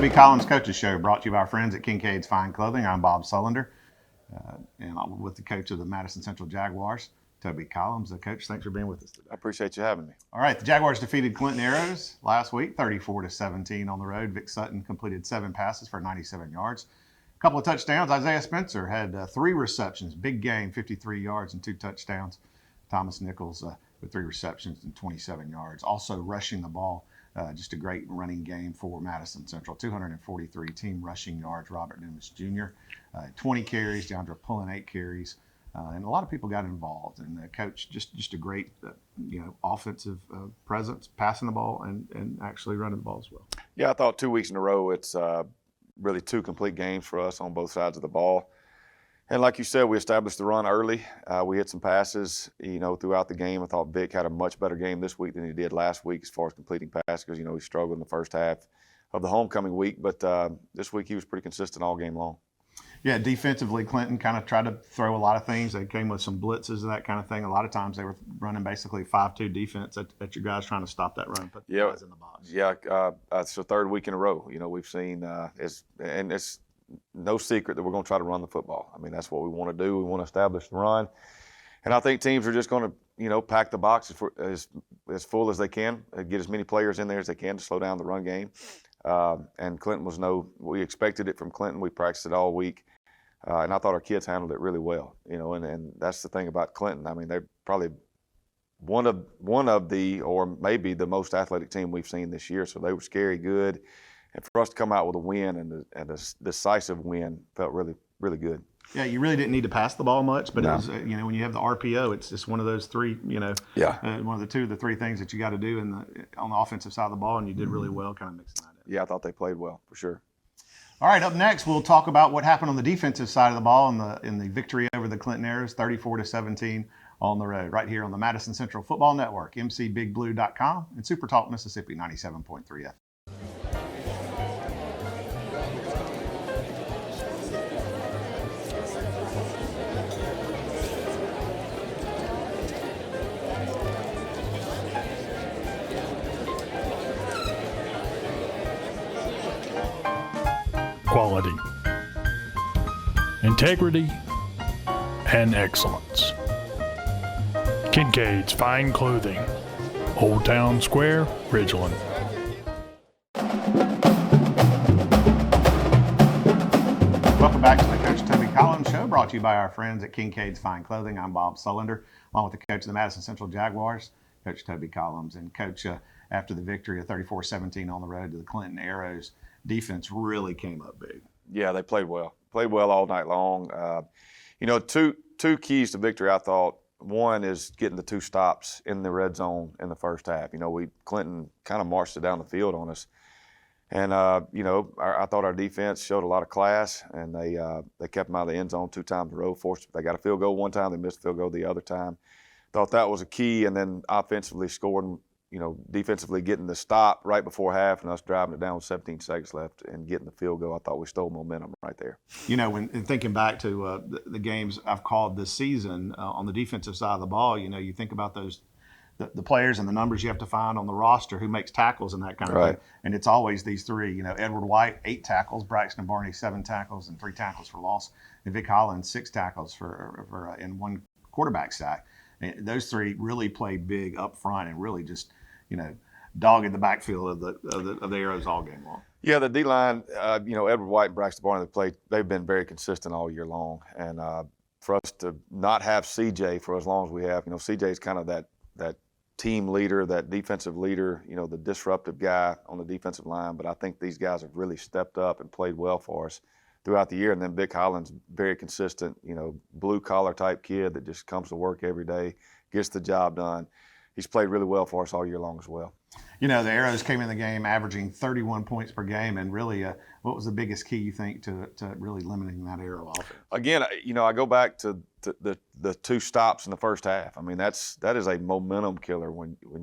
Toby Collums Coaches Show, brought to you by our friends at Kincaid's Fine Clothing. I'm Bob Sullender, and I'm with the coach of the Madison Central Jaguars, Toby Collums. Coach, thanks for being with us today. I appreciate you having me. All right, the Jaguars defeated Clinton Arrows last week, 34-17 on the road. Vic Sutton completed 7 passes for 97 yards. A couple of touchdowns. Isaiah Spencer had 3 receptions, big game, 53 yards and 2 touchdowns. Thomas Nichols with 3 receptions and 27 yards. Also rushing the ball. Just a great running game for Madison Central. 243 team rushing yards. Robert Newman Jr. 20 carries. DeAndre pulling 8 carries. And a lot of people got involved. And the coach, just a great, offensive presence, passing the ball and actually running the ball as well. Yeah, I thought 2 weeks in a row, it's really 2 complete games for us on both sides of the ball. And like you said, we established the run early. We hit some passes, throughout the game. I thought Vic had a much better game this week than he did last week as far as completing passes because, he struggled in the first half of the homecoming week. But this week he was pretty consistent all game long. Yeah, defensively, Clinton kind of tried to throw a lot of things. They came with some blitzes and that kind of thing. A lot of times they were running basically 5-2 defense at your guys trying to stop that run, put the guys in the box. Yeah, it's the 3rd week in a row. We've seen it's no secret that we're going to try to run the football. I mean, that's what we want to do. We want to establish the run. And I think teams are just going to, pack the box as full as they can, get as many players in there as they can to slow down the run game. And Clinton we expected it from Clinton. We practiced it all week. And I thought our kids handled it really well, and that's the thing about Clinton. I mean, they're probably one of the, or maybe the most athletic team we've seen this year. So they were scary good. And for us to come out with a win and a decisive win felt really, really good. Yeah, you really didn't need to pass the ball much, but it was, when you have the RPO, it's just one of those 3, one of the 2 of the 3 things that you got to do on the offensive side of the ball, and you did really well kind of mixing that in. Yeah, I thought they played well, for sure. All right, up next, we'll talk about what happened on the defensive side of the ball in the victory over the Clinton Arrows, 34-17 on the road, right here on the Madison Central Football Network, mcbigblue.com, and Super Talk Mississippi 97.3 FM. Quality, integrity, and excellence. Kincaid's Fine Clothing, Old Town Square, Ridgeland. Welcome back to the Coach Toby Collins Show, brought to you by our friends at Kincaid's Fine Clothing. I'm Bob Sullender, along with the coach of the Madison Central Jaguars, Coach Toby Collins. And Coach, after the victory of 34-17 on the road to the Clinton Arrows, defense really came up big. Yeah, they played well. Played well all night long. Two keys to victory, I thought. One is getting the 2 stops in the red zone in the first half. Clinton kind of marched it down the field on us. And, I thought our defense showed a lot of class, and they kept them out of the end zone 2 times in a row. They got a field goal one time, they missed a field goal the other time. Thought that was a key, and then offensively scoring, defensively getting the stop right before half and us driving it down with 17 seconds left and getting the field goal. I thought we stole momentum right there. When thinking back to the games I've called this season on the defensive side of the ball, you think about the players and the numbers you have to find on the roster who makes tackles and that kind of thing. And it's always these 3, Edward White, 8 tackles, Braxton Barney, 7 tackles and 3 tackles for loss, and Vic Hollins, 6 tackles for and 1 quarterback sack. And those 3 really played big up front and really just, dog in the backfield of the Arrows all game long. Yeah, the D-line, Edward White and Braxton Barney, they've been very consistent all year long. And for us to not have CJ for as long as we have, CJ is kind of that team leader, that defensive leader, the disruptive guy on the defensive line. But I think these guys have really stepped up and played well for us throughout the year. And then Vic Hollins, very consistent, blue-collar type kid that just comes to work every day, gets the job done. He's played really well for us all year long as well. The Arrows came in the game averaging 31 points per game, and really, what was the biggest key, you think, to really limiting that Arrow offense? Again, I go back to the 2 stops in the first half. I mean, that is a momentum killer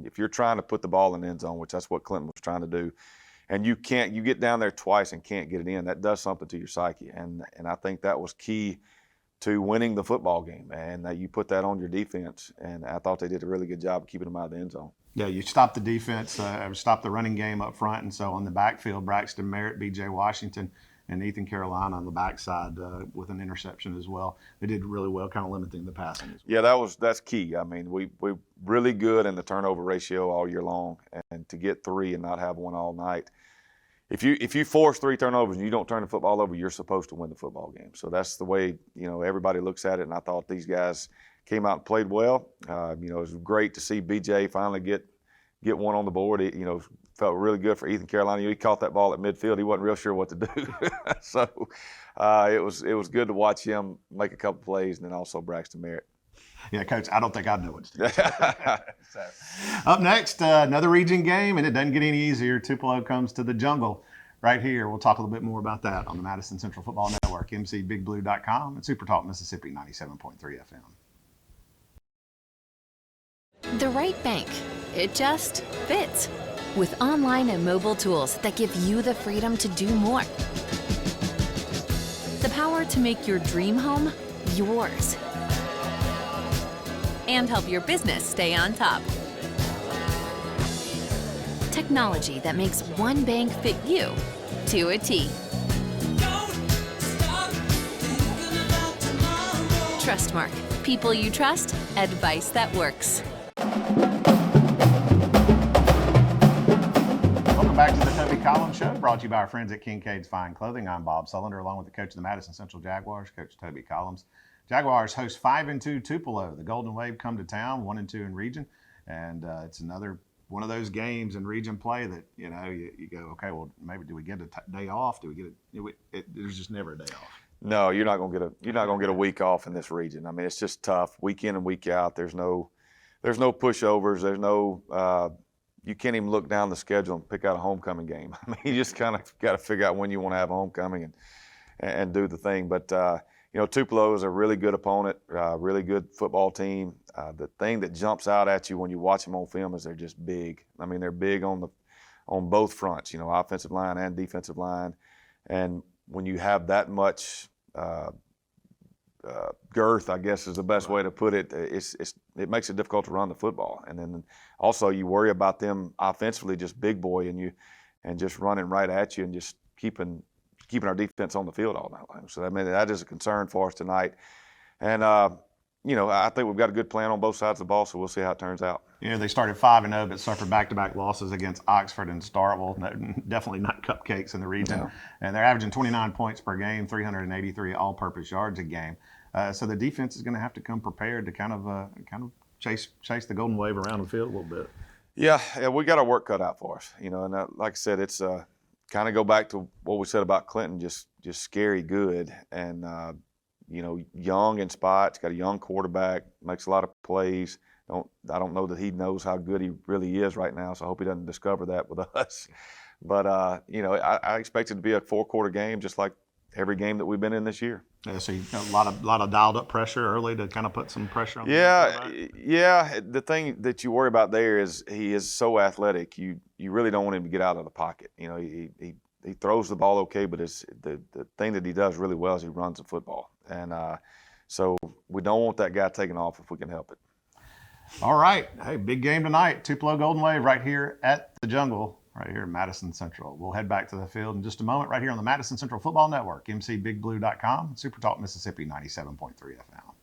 if you're trying to put the ball in the end zone, which that's what Clinton was trying to do, and you get down there twice and can't get it in. That does something to your psyche, and I think that was key to winning the football game, and you put that on your defense, and I thought they did a really good job of keeping them out of the end zone. Yeah, you stop the defense, stop the running game up front, and so on the backfield, Braxton Merritt, B.J. Washington, and Ethan Carolina on the backside with an interception as well. They did really well, kind of limiting the passing as well. Yeah, that's key. I mean, we're really good in the turnover ratio all year long, and to get 3 and not have one all night. If you force 3 turnovers and you don't turn the football over, you're supposed to win the football game. So that's the way everybody looks at it. And I thought these guys came out and played well. It was great to see BJ finally get one on the board. It, felt really good for Ethan Carolina. He caught that ball at midfield. He wasn't real sure what to do. So it was good to watch him make a couple plays, and then also Braxton Merritt. Yeah, Coach, I don't think I'd know what to do. So, up next, another region game, and it doesn't get any easier. Tupelo comes to the jungle right here. We'll talk a little bit more about that on the Madison Central Football Network, mcbigblue.com, and Super Talk Mississippi 97.3 FM. The right bank. It just fits. With online and mobile tools that give you the freedom to do more. The power to make your dream home yours. And help your business stay on top. Technology that makes one bank fit you to a T. Trustmark. People you trust. Advice that works. Welcome back to the Toby Collins Show, brought to you by our friends at Kincaid's Fine Clothing. I'm Bob Sullender, along with the coach of the Madison Central Jaguars, Coach Toby Collins. Jaguars host 5-2 Tupelo. The Golden Wave come to town, 1-2 in region, and it's another one of those games in region play that you go, okay, well maybe do we get a day off? Do we get there's just never a day off. No, you're not gonna get a week off in this region. I mean, it's just tough week in and week out. There's no pushovers. There's no you can't even look down the schedule and pick out a homecoming game. I mean, you just kind of got to figure out when you want to have homecoming and do the thing. But Tupelo is a really good opponent, really good football team. The thing that jumps out at you when you watch them on film is they're just big. I mean, they're big on both fronts, offensive line and defensive line. And when you have that much girth, I guess is the best way to put it, it makes it difficult to run the football. And then also you worry about them offensively, just big boy and just running right at you and just keeping our defense on the field all night long. So that is a concern for us tonight. And I think we've got a good plan on both sides of the ball, so we'll see how it turns out. They started 5-0, but suffered back-to-back losses against Oxford and Starkville. Definitely not cupcakes in the region. No. And they're averaging 29 points per game, 383 all-purpose yards a game. So the defense is going to have to come prepared to kind of chase the Golden Wave around the field a little bit. Yeah, we got our work cut out for us. And like I said, it's kind of go back to what we said about Clinton, just scary good, and young in spots, got a young quarterback, makes a lot of plays. I don't know that he knows how good he really is right now, so I hope he doesn't discover that with us. But I expect it to be a 4-quarter game, just like every game that we've been in this year. Yeah, so a lot of dialed up pressure early to kind of put some pressure on. Yeah. The thing that you worry about there is he is so athletic. You really don't want him to get out of the pocket. He throws the ball okay, but the thing that he does really well is he runs the football, and so we don't want that guy taking off if we can help it. All right. Hey, big game tonight. Tupelo Golden Wave right here at the Jungle, right here in Madison Central. We'll head back to the field in just a moment right here on the Madison Central Football Network, mcbigblue.com, Super Talk Mississippi 97.3 FM.